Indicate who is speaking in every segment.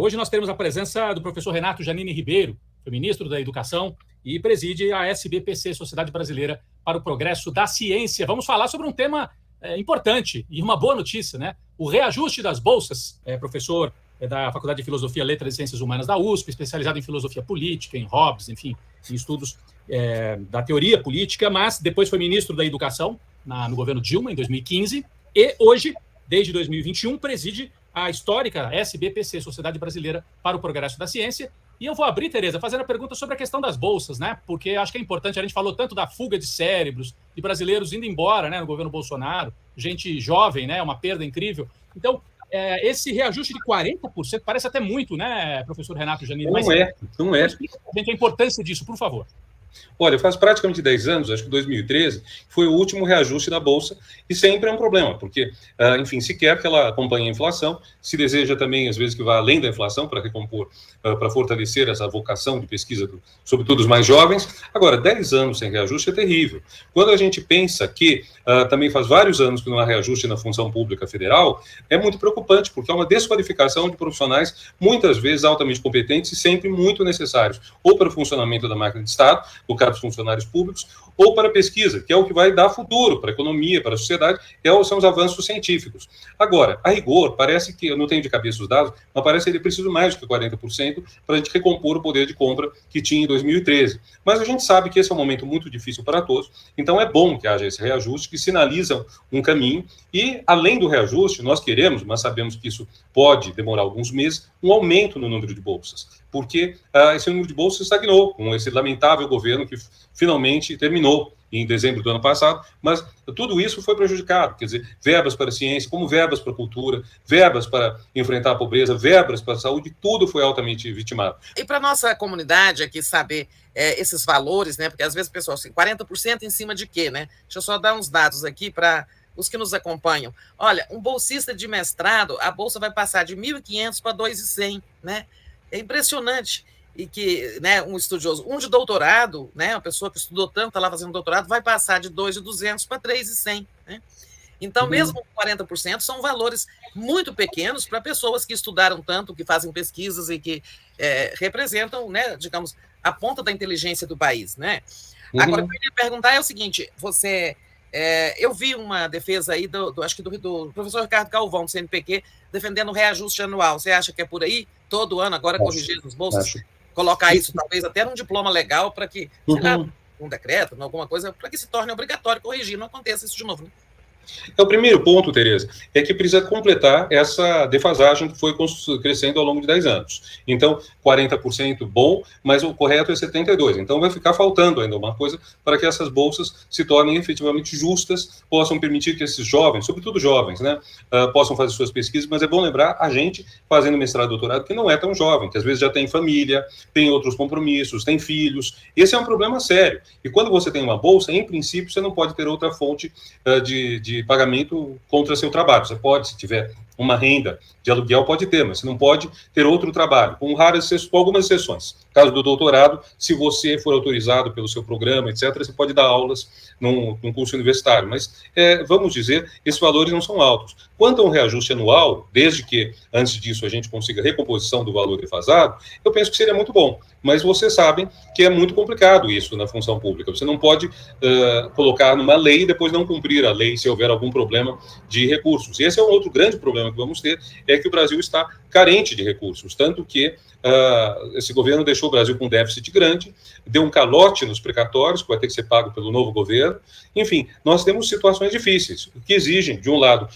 Speaker 1: Hoje nós teremos a presença do professor Renato Janine Ribeiro, foi ministro da Educação e preside a SBPC, Sociedade Brasileira para o Progresso da Ciência. Vamos falar sobre um tema importante e uma boa notícia, né? O reajuste das bolsas. Professor da Faculdade de Filosofia, Letras e Ciências Humanas da USP, especializado em filosofia política, em Hobbes, enfim, em estudos da teoria política, mas depois foi ministro da Educação no governo Dilma, em 2015, e hoje, desde 2021, preside a histórica SBPC, Sociedade Brasileira para o Progresso da Ciência. E eu vou abrir, Tereza, fazendo a pergunta sobre a questão das bolsas, né? Porque acho que é importante, a gente falou tanto da fuga de cérebros, de brasileiros indo embora, né, no governo Bolsonaro, gente jovem, né, uma perda incrível. Então, esse reajuste de 40% parece até muito, né, professor Renato Janine?
Speaker 2: Não é.
Speaker 1: Explica a gente a importância disso, por favor.
Speaker 2: Olha, faz praticamente 10 anos, acho que 2013, foi o último reajuste da Bolsa, e sempre é um problema, porque, enfim, se quer que ela acompanhe a inflação, se deseja também, às vezes, que vá além da inflação para recompor, para fortalecer essa vocação de pesquisa, sobretudo os mais jovens. Agora, 10 anos sem reajuste é terrível. Quando a gente pensa que também faz vários anos que não há reajuste na função pública federal, é muito preocupante, porque há uma desqualificação de profissionais, muitas vezes altamente competentes e sempre muito necessários, ou para o funcionamento da máquina de Estado, no caso dos funcionários públicos, ou para a pesquisa, que é o que vai dar futuro para a economia, para a sociedade, são os avanços científicos. Agora, a rigor, parece que, eu não tenho de cabeça os dados, mas parece que ele precisa mais do que 40% para a gente recompor o poder de compra que tinha em 2013. Mas a gente sabe que esse é um momento muito difícil para todos, então é bom que haja esse reajuste, que sinalizam um caminho, e além do reajuste, nós queremos, mas sabemos que isso pode demorar alguns meses, um aumento no número de bolsas, porque esse número de bolsas estagnou com esse lamentável governo que finalmente terminou em dezembro do ano passado, mas tudo isso foi prejudicado, quer dizer, verbas para a ciência, como verbas para a cultura, verbas para enfrentar a pobreza, verbas para a saúde, tudo foi altamente vitimado.
Speaker 3: E para a nossa comunidade aqui saber esses valores, né, porque às vezes o pessoal, assim, 40% em cima de quê, né? Deixa eu só dar uns dados aqui para os que nos acompanham. Olha, um bolsista de mestrado, a bolsa vai passar de 1.500 para 2.100, né? É impressionante. E que, né, um estudioso, de doutorado, né, uma pessoa que estudou tanto, está lá fazendo doutorado, vai passar de 2.200 para 3.100, né? Então, mesmo 40% são valores muito pequenos para pessoas que estudaram tanto, que fazem pesquisas e que representam, né, digamos, a ponta da inteligência do país, né? Agora, o que eu queria perguntar é o seguinte, eu vi uma defesa aí, acho que do professor Ricardo Galvão, do CNPq, defendendo o reajuste anual. Você acha que é por aí? Todo ano, agora corrigir os bolsos? Colocar isso, talvez, até num diploma legal, para que, sei lá, um decreto, alguma coisa, para que se torne obrigatório corrigir, não aconteça isso de novo, né?
Speaker 2: O primeiro ponto, Tereza, é que precisa completar essa defasagem que foi crescendo ao longo de 10 anos. Então, 40% bom, mas o correto é 72%. Então, vai ficar faltando ainda uma coisa para que essas bolsas se tornem efetivamente justas, possam permitir que esses jovens, sobretudo jovens, né, possam fazer suas pesquisas, mas é bom lembrar a gente fazendo mestrado e doutorado que não é tão jovem, que às vezes já tem família, tem outros compromissos, tem filhos. Esse é um problema sério. E quando você tem uma bolsa, em princípio, você não pode ter outra fonte de pagamento contra seu trabalho. Você pode, se tiver uma renda de aluguel, pode ter, mas você não pode ter outro trabalho, com algumas exceções. No caso do doutorado, se você for autorizado pelo seu programa, etc., você pode dar aulas num curso universitário, mas, vamos dizer, esses valores não são altos. Quanto a um reajuste anual, desde que, antes disso, a gente consiga recomposição do valor defasado, eu penso que seria muito bom, mas vocês sabem que é muito complicado isso na função pública. Você não pode colocar numa lei e depois não cumprir a lei se houver algum problema de recursos. E esse é um outro grande problema que vamos ter, é que o Brasil está carente de recursos, tanto que esse governo deixou o Brasil com um déficit grande, deu um calote nos precatórios, que vai ter que ser pago pelo novo governo. Enfim, nós temos situações difíceis, que exigem, de um lado,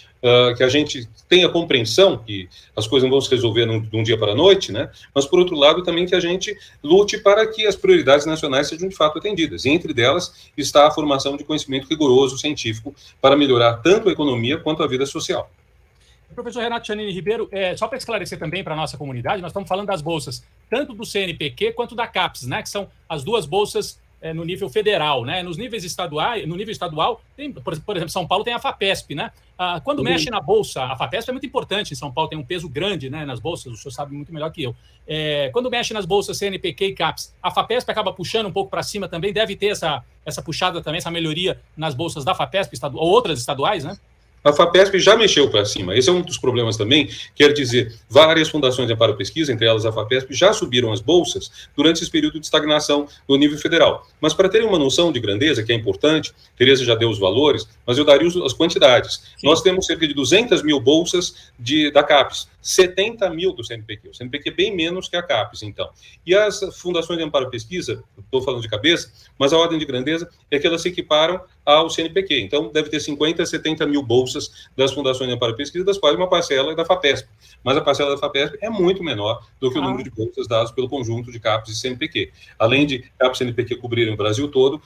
Speaker 2: que a gente tenha compreensão que as coisas não vão se resolver de um dia para a noite, né? Mas, por outro lado, também que a gente lute para que as prioridades nacionais sejam, de fato, atendidas. E entre delas está a formação de conhecimento rigoroso científico para melhorar tanto a economia quanto a vida social.
Speaker 1: Professor Renato Janine Ribeiro, só para esclarecer também para a nossa comunidade, nós estamos falando das bolsas tanto do CNPq quanto da CAPES, né, que são as duas bolsas no nível federal, né? Nos níveis estaduais, no nível estadual, tem, por exemplo, São Paulo tem a FAPESP, né? Quando mexe na bolsa, a FAPESP é muito importante em São Paulo, tem um peso grande, né, nas bolsas, o senhor sabe muito melhor que eu. Quando mexe nas bolsas CNPq e CAPES, a FAPESP acaba puxando um pouco para cima também, deve ter essa puxada também, essa melhoria nas bolsas da FAPESP ou outras estaduais, né?
Speaker 2: A FAPESP já mexeu para cima. Esse é um dos problemas também. Quer dizer, várias fundações de amparo à pesquisa, entre elas a FAPESP, já subiram as bolsas durante esse período de estagnação no nível federal. Mas para terem uma noção de grandeza, que é importante, Tereza já deu os valores, mas eu daria as quantidades. Sim. Nós temos cerca de 200 mil bolsas da CAPES, 70 mil do CNPq. O CNPq é bem menos que a CAPES, então. E as fundações de amparo à pesquisa, estou falando de cabeça, mas a ordem de grandeza é que elas se equiparam ao CNPq. Então, deve ter 50, 70 mil bolsas das fundações de amparo à pesquisa, das quais uma parcela é da FAPESP. Mas a parcela da FAPESP é muito menor do que o número de bolsas dados pelo conjunto de CAPES e CNPq. Além de CAPES e CNPq cobrirem o Brasil todo,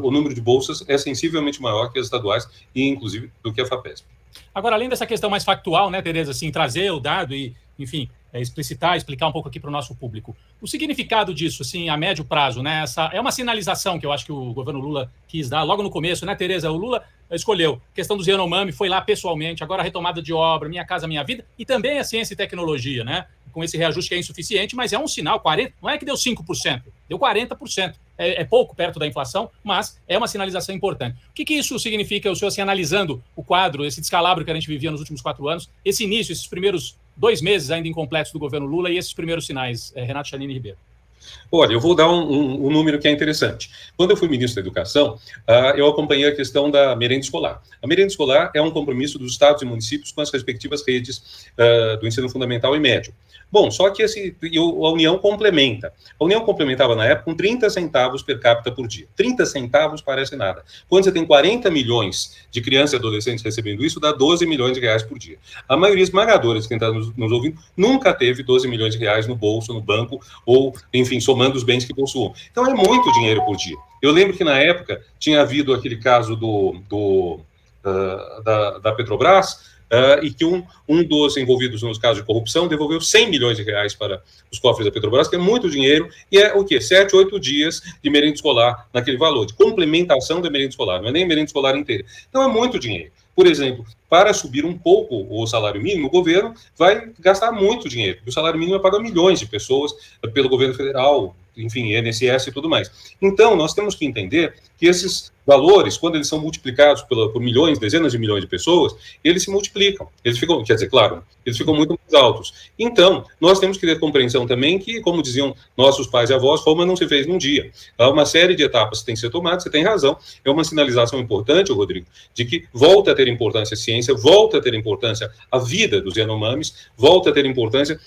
Speaker 2: o número de bolsas é sensivelmente maior que as estaduais e, inclusive, do que a FAPESP.
Speaker 1: Agora, além dessa questão mais factual, né, Tereza, assim, trazer o dado e, enfim, explicar um pouco aqui para o nosso público. O significado disso, assim, a médio prazo, né? Essa é uma sinalização que eu acho que o governo Lula quis dar logo no começo, né, Tereza? O Lula escolheu a questão dos Yanomami, foi lá pessoalmente, agora a retomada de obra, Minha Casa Minha Vida, e também a ciência e tecnologia, né? Com esse reajuste que é insuficiente, mas é um sinal, 40%, não é que deu 5%, deu 40%. É pouco perto da inflação, mas é uma sinalização importante. O que isso significa, o senhor, assim, analisando o quadro, esse descalabro que a gente vivia nos últimos 4 anos, esse início, esses primeiros 2 meses ainda incompletos do governo Lula e esses primeiros sinais, Renato Janine Ribeiro?
Speaker 2: Olha, eu vou dar um número que é interessante. Quando eu fui ministro da Educação, eu acompanhei a questão da merenda escolar. A merenda escolar é um compromisso dos estados e municípios com as respectivas redes do ensino fundamental e médio. Bom, só que a União complementa. A União complementava, na época, com 30 centavos per capita por dia. 30 centavos parece nada. Quando você tem 40 milhões de crianças e adolescentes recebendo isso, dá 12 milhões de reais por dia. A maioria esmagadora de quem está nos ouvindo nunca teve 12 milhões de reais no bolso, no banco, ou, enfim, somando os bens que possuam. Então, é muito dinheiro por dia. Eu lembro que, na época, tinha havido aquele caso da Petrobras, e que um dos envolvidos nos casos de corrupção devolveu 100 milhões de reais para os cofres da Petrobras, que é muito dinheiro, e é o quê? 7, 8 dias de merenda escolar naquele valor, de complementação da merenda escolar, não é nem a merenda escolar inteira. Então é muito dinheiro. Por exemplo, para subir um pouco o salário mínimo, o governo vai gastar muito dinheiro, porque o salário mínimo é pago a milhões de pessoas pelo governo federal, enfim, INSS e tudo mais. Então, nós temos que entender que esses valores, quando eles são multiplicados por milhões, dezenas de milhões de pessoas, eles se multiplicam. Eles ficam, quer dizer, claro, eles ficam muito mais altos. Então, nós temos que ter compreensão também que, como diziam nossos pais e avós, Roma não se fez num dia. Há uma série de etapas que tem que ser tomadas, você tem razão. É uma sinalização importante, Rodrigo, de que volta a ter importância a ciência, volta a ter importância a vida dos Yanomamis, volta a ter importância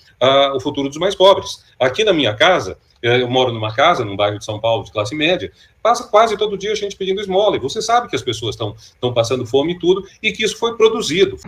Speaker 2: o futuro dos mais pobres. Aqui na minha casa, eu moro numa casa, num bairro de São Paulo de classe média, passa quase todo dia a gente pedindo esmola, e você sabe que as pessoas estão passando fome e tudo, e que isso foi produzido.